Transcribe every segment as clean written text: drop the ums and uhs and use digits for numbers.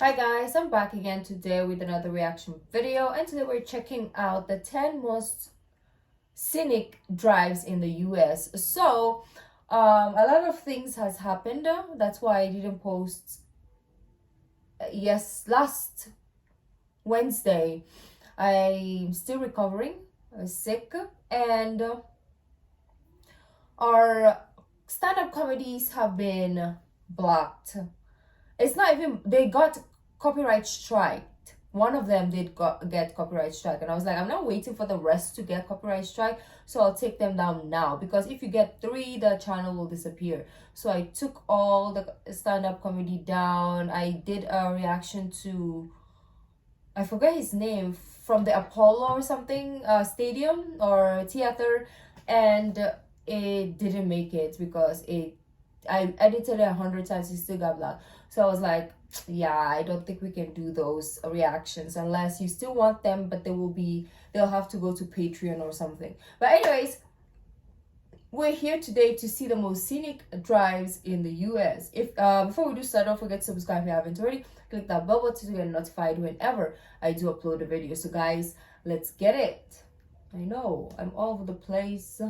Hi guys, I'm back again today with another reaction video, and today we're checking out the 10 most scenic drives in the US. A lot of things has happened. That's why I didn't post last Wednesday. I'm still recovering, sick, and our stand-up comedies have been blocked. It's not even, they got copyright strike. One of them did get copyright strike, and I was like, I'm not waiting for the rest to get copyright strike, so I'll take them down now, because if you get three, the channel will disappear. So I took all the stand-up comedy down. I did a reaction to, I forget his name, from the Apollo or something stadium or theater, and it didn't make it because I edited it 100 times. It still got blocked. So I was like, yeah, I don't think we can do those reactions unless you still want them, but they'll have to go to Patreon or something. But anyways, we're here today to see the most scenic drives in the US. If before we do start, don't forget to subscribe if you haven't already. Click that bell button to get notified whenever I do upload a video. So guys, let's get it. I know I'm all over the place.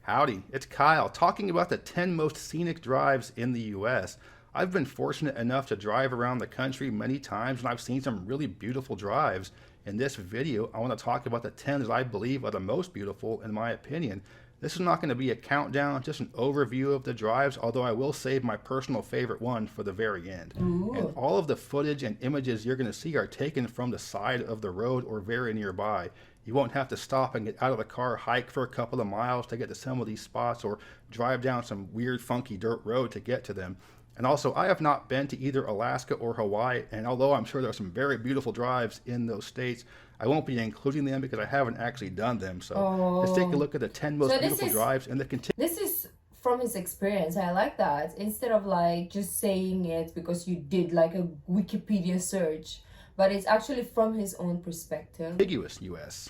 Howdy, it's Kyle talking about the 10 most scenic drives in the US. I've been fortunate enough to drive around the country many times, and I've seen some really beautiful drives. In this video, I want to talk about the 10 that I believe are the most beautiful in my opinion. This is not going to be a countdown, just an overview of the drives, although I will save my personal favorite one for the very end. Ooh. And all of the footage and images you're going to see are taken from the side of the road or very nearby. You won't have to stop and get out of the car, hike for a couple of miles to get to some of these spots, or drive down some weird, funky dirt road to get to them. And also, I have not been to either Alaska or Hawaii, and although I'm sure there are some very beautiful drives in those states, I won't be including them because I haven't actually done them. So let's take a look at the 10 most beautiful drives in the This is from his experience. I like that. Instead of like just saying it because you did like a Wikipedia search, but it's actually from his own perspective. Contiguous US.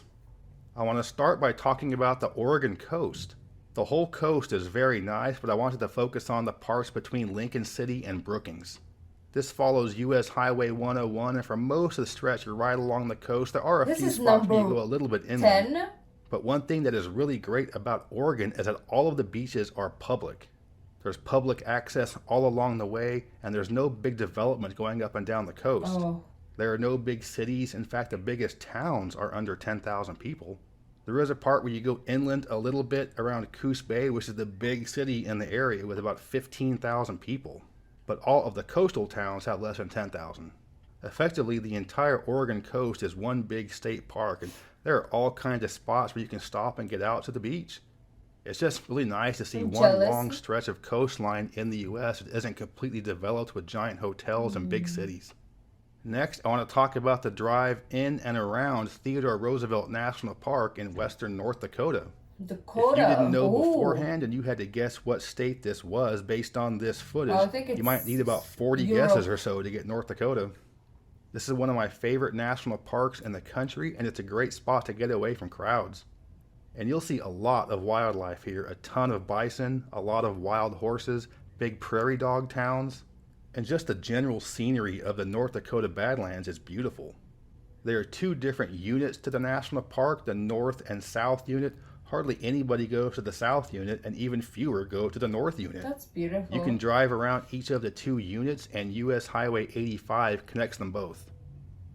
I want to start by talking about the Oregon coast. The whole coast is very nice, but I wanted to focus on the parts between Lincoln City and Brookings. This follows US Highway 101, and for most of the stretch, you're right along the coast. There are a few spots where you go a little bit inland. 10. But one thing that is really great about Oregon is that all of the beaches are public. There's public access all along the way, and there's no big development going up and down the coast. There are no big cities. In fact, the biggest towns are under 10,000 people. There is a part where you go inland a little bit around Coos Bay, which is the big city in the area with about 15,000 people. But all of the coastal towns have less than 10,000. Effectively, the entire Oregon coast is one big state park, and there are all kinds of spots where you can stop and get out to the beach. It's just really nice to see one long stretch of coastline in the US that isn't completely developed with giant hotels and big cities. Next, I want to talk about the drive in and around Theodore Roosevelt National Park in western North Dakota. If you didn't know beforehand and you had to guess what state this was based on this footage, you might need about 40 guesses or so to get North Dakota. This is one of my favorite national parks in the country, and it's a great spot to get away from crowds. And you'll see a lot of wildlife here, a ton of bison, a lot of wild horses, big prairie dog towns, and just the general scenery of the North Dakota Badlands is beautiful. There are two different units to the national park, the North and South unit. Hardly anybody goes to the South unit, and even fewer go to the North unit. That's beautiful. You can drive around each of the two units, and US Highway 85 connects them both.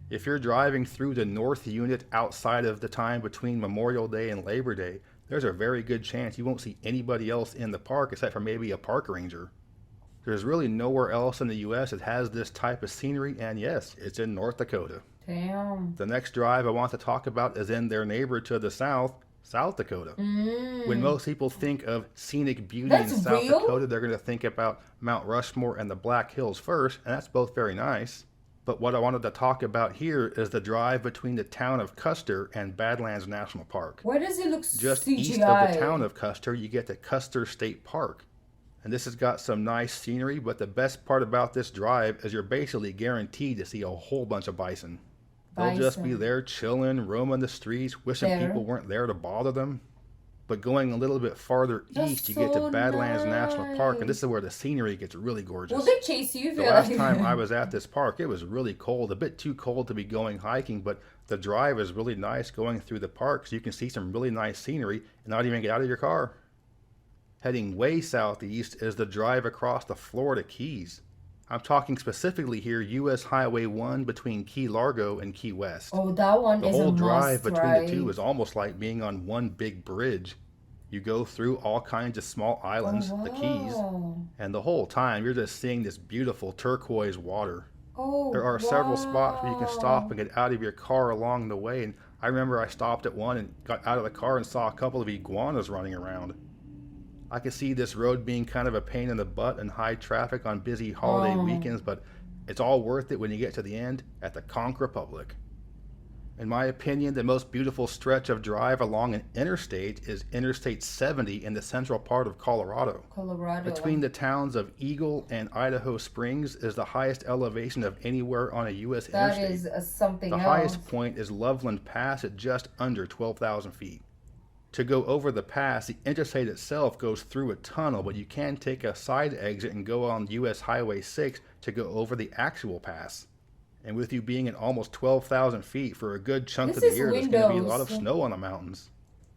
If you're driving through the North unit outside of the time between Memorial Day and Labor Day, there's a very good chance you won't see anybody else in the park except for maybe a park ranger. There's really nowhere else in the US that has this type of scenery, and yes, it's in North Dakota. Damn. The next drive I want to talk about is in their neighbor to the south, South Dakota. When most people think of scenic beauty in South Dakota, they're going to think about Mount Rushmore and the Black Hills first, and that's both very nice. But what I wanted to talk about here is the drive between the town of Custer and Badlands National Park. Why does it look just CGI? East of the town of Custer, you get the Custer State Park. And this has got some nice scenery, but the best part about this drive is you're basically guaranteed to see a whole bunch of bison. They'll just be there chilling, roaming the streets, wishing people weren't there to bother them. But going a little bit farther That's east, you get to so Badlands National Park, and this nice. is where the scenery gets really gorgeous. Will they chase you if The you're last like... time I was at this park, it was really cold, a bit too cold to be going hiking, but the drive is really nice going through the park, so you can see some really nice scenery and not even get out of your car. Heading way southeast is the drive across the Florida Keys. I'm talking specifically here US Highway 1 between Key Largo and Key West. Oh, that one The is a whole drive must, between right? the two is almost like being on one big bridge. You go through all kinds of small islands, Oh, the Keys, wow. and the whole time you're just seeing this beautiful turquoise water. Oh, There are several spots where you can stop wow. and get out of your car along the way, and I remember I stopped at one and got out of the car and saw a couple of iguanas running around. I could see this road being kind of a pain in the butt and high traffic on busy holiday Oh, weekends, but it's all worth it when you get to the end at the Conch Republic. In my opinion, the most beautiful stretch of drive along an interstate is Interstate 70 in the central part of Colorado. Colorado. Between the towns of Eagle and Idaho Springs is the highest elevation of anywhere on a U.S. That interstate. is something The else. highest point is Loveland Pass at just under 12,000 feet. To go over the pass, the interstate itself goes through a tunnel, but you can take a side exit and go on U.S. Highway 6 to go over the actual pass. And with you being at almost 12,000 feet for a good chunk This of the is year, there's going to be a lot windows. of snow on the mountains.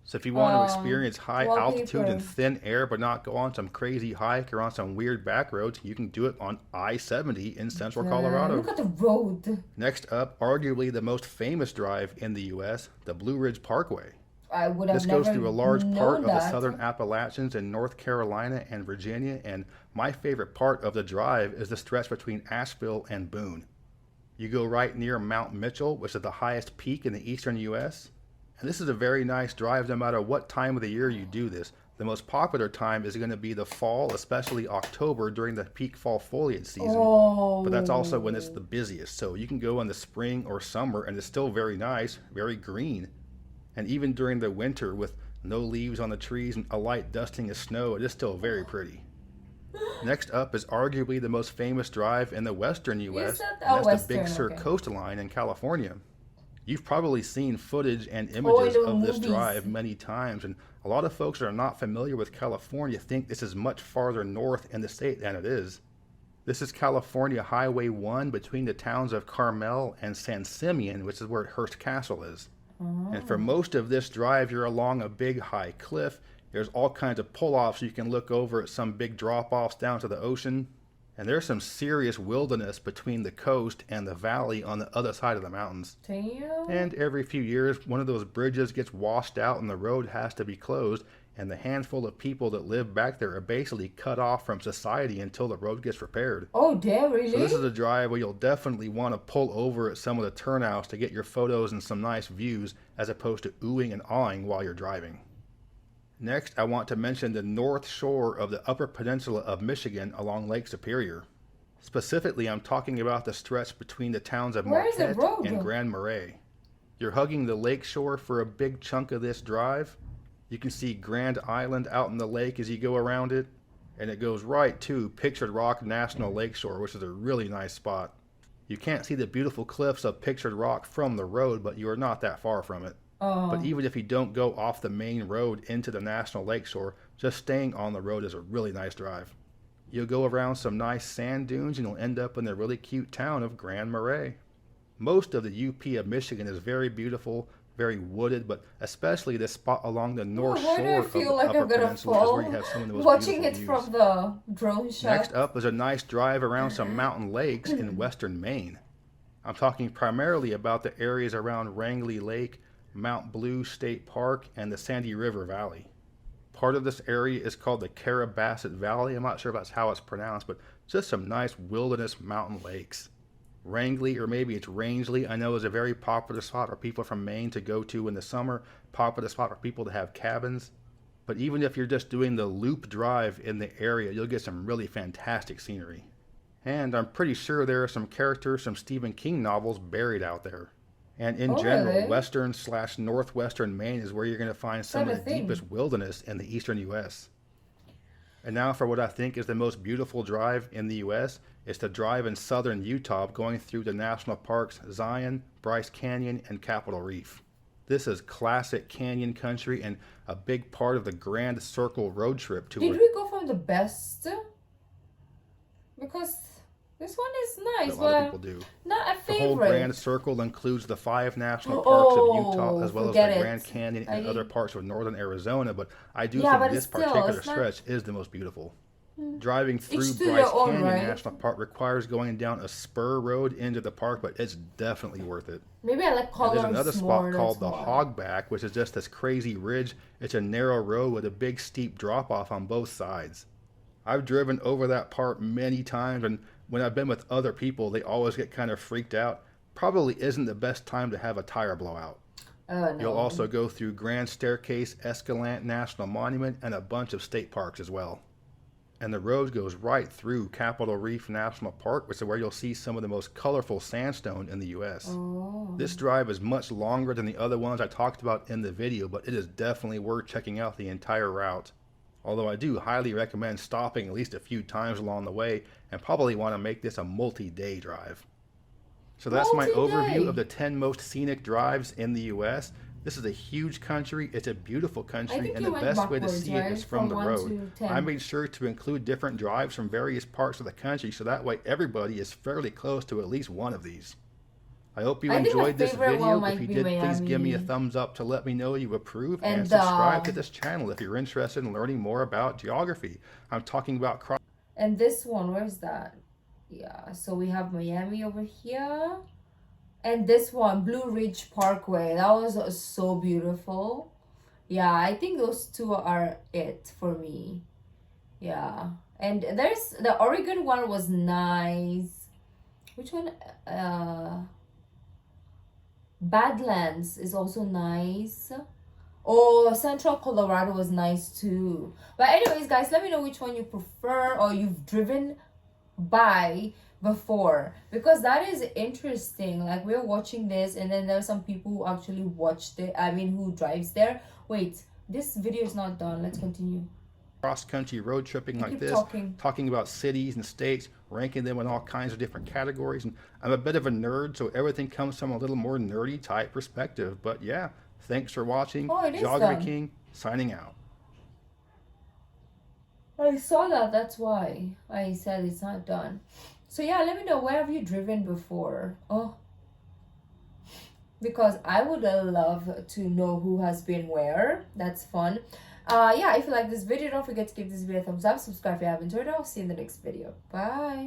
So if you want to experience high altitude Wallpaper. and thin air but not go on some crazy hike or on some weird back roads, you can do it on I-70 in central Colorado. Look at the road. Next up, arguably the most famous drive in the U.S., the Blue Ridge Parkway. I would have This never goes through a large known part of the that. southern Appalachians in North Carolina and Virginia, and my favorite part of the drive is the stretch between Asheville and Boone. You go right near Mount Mitchell, which is the highest peak in the eastern U.S., and this is a very nice drive no matter what time of the year you do this. The most popular time is going to be the fall, especially October during the peak fall foliage season. Oh. But that's also when it's the busiest, so you can go in the spring or summer and it's still very nice, very green. And even during the winter with no leaves on the trees and a light dusting of snow, it is still very pretty. Next up is arguably the most famous drive in the western U.S., and that's the Big Sur coastline in California. You've probably seen footage and images of this drive many times, and a lot of folks that are not familiar with California think this is much farther north in the state than it is. This is California Highway 1 between the towns of Carmel and San Simeon, which is where Hearst Castle is. And for most of this drive, you're along a big high cliff. There's all kinds of pull-offs. You can look over at some big drop-offs down to the ocean. And there's some serious wilderness between the coast and the valley on the other side of the mountains. Damn. And every few years, one of those bridges gets washed out and the road has to be closed. And the handful of people that live back there are basically cut off from society until the road gets repaired. Oh, damn, really? So this is a drive where you'll definitely want to pull over at some of the turnouts to get your photos and some nice views, as opposed to oohing and awing while you're driving. Next, I want to mention the north shore of the Upper Peninsula of Michigan along Lake Superior. Specifically, I'm talking about the stretch between the towns of Marquette and Grand Marais. You're hugging the lake shore for a big chunk of this drive. You can see Grand Island out in the lake as you go around it, and it goes right to Pictured Rock National Lakeshore, which is a really nice spot. You can't see the beautiful cliffs of Pictured Rock from the road, but you are not that far from it. But even if you don't go off the main road into the National Lakeshore, just staying on the road is a really nice drive. You'll go around some nice sand dunes and you'll end up in the really cute town of Grand Marais. Most of the UP of Michigan is very beautiful, very wooded, but especially this spot along the north shore of the Upper Peninsula is where you have some of the most watching it beautiful views. from the drone shot. Next up is a nice drive around some mountain lakes in western Maine. I'm talking primarily about the areas around Rangeley Lake, Mount Blue State Park, and the Sandy River Valley. Part of this area is called the Carabasset Valley. I'm not sure if that's how it's pronounced, but just some nice wilderness mountain lakes. Rangeley, or maybe it's Rangeley, I know is a very popular spot for people from Maine to go to in the summer, popular spot for people to have cabins. But even if you're just doing the loop drive in the area, you'll get some really fantastic scenery. And I'm pretty sure there are some characters from Stephen King novels buried out there. And in general, really? western/northwestern Maine is where you're going to find some of the deepest wilderness in the eastern U.S. And now for what I think is the most beautiful drive in the U.S. It's the drive in southern Utah going through the national parks Zion, Bryce Canyon, and Capitol Reef. This is classic canyon country and a big part of the Grand Circle road trip tour. Did we go from the best? Because this one is nice, a lot of people do. Not a favorite. The whole Grand Circle includes the 5 national parks of Utah, as well as the Grand Canyon and other parts of northern Arizona. But I do think this particular stretch is the most beautiful. Driving through Bryce Canyon National Park requires going down a spur road into the park, but it's definitely worth it. Maybe I like colors more. There's another spot called the Hogback, which is just this crazy ridge. It's a narrow road with a big steep drop off on both sides. I've driven over that part many times, and when I've been with other people, they always get kind of freaked out. Probably isn't the best time to have a tire blowout. No. You'll also go through Grand Staircase, Escalante National Monument, and a bunch of state parks as well. And the road goes right through Capitol Reef National Park, which is where you'll see some of the most colorful sandstone in the U.S. Oh. This drive is much longer than the other ones I talked about in the video, but it is definitely worth checking out the entire route. Although I do highly recommend stopping at least a few times along the way and probably want to make this a multi-day drive. So that's my overview of the 10 most scenic drives in the U.S. This is a huge country, it's a beautiful country, and the best way to see it is from the road. I made sure to include different drives from various parts of the country so that way everybody is fairly close to at least one of these. I hope you enjoyed this video. If you did, please give me a thumbs up to let me know you approve, and subscribe to this channel if you're interested in learning more about geography. I'm talking about And this one, where's that? Yeah, so we have Miami over here. And this one, Blue Ridge Parkway. That was so beautiful. Yeah, I think those two are it for me. Yeah. And there's the Oregon one was nice. Which one? Badlands is also nice. Oh, Central Colorado was nice too. But anyways, guys, let me know which one you prefer or you've driven by before, because that is interesting. Like, we're watching this and then there's some people who actually watched it, who drives there. Wait, this video is not done. Let's continue. Cross-country road tripping like this, talking about cities and states, ranking them in all kinds of different categories. And I'm a bit of a nerd, so everything comes from a little more nerdy type perspective. But yeah, thanks for watching. Geography King signing out. I saw that, that's why I said it's not done. So yeah, let me know, where have you driven before? Oh, because I would love to know who has been where. That's fun. Yeah, if you like this video, don't forget to give this video a thumbs up, subscribe if you haven't already. I'll see you in the next video. Bye.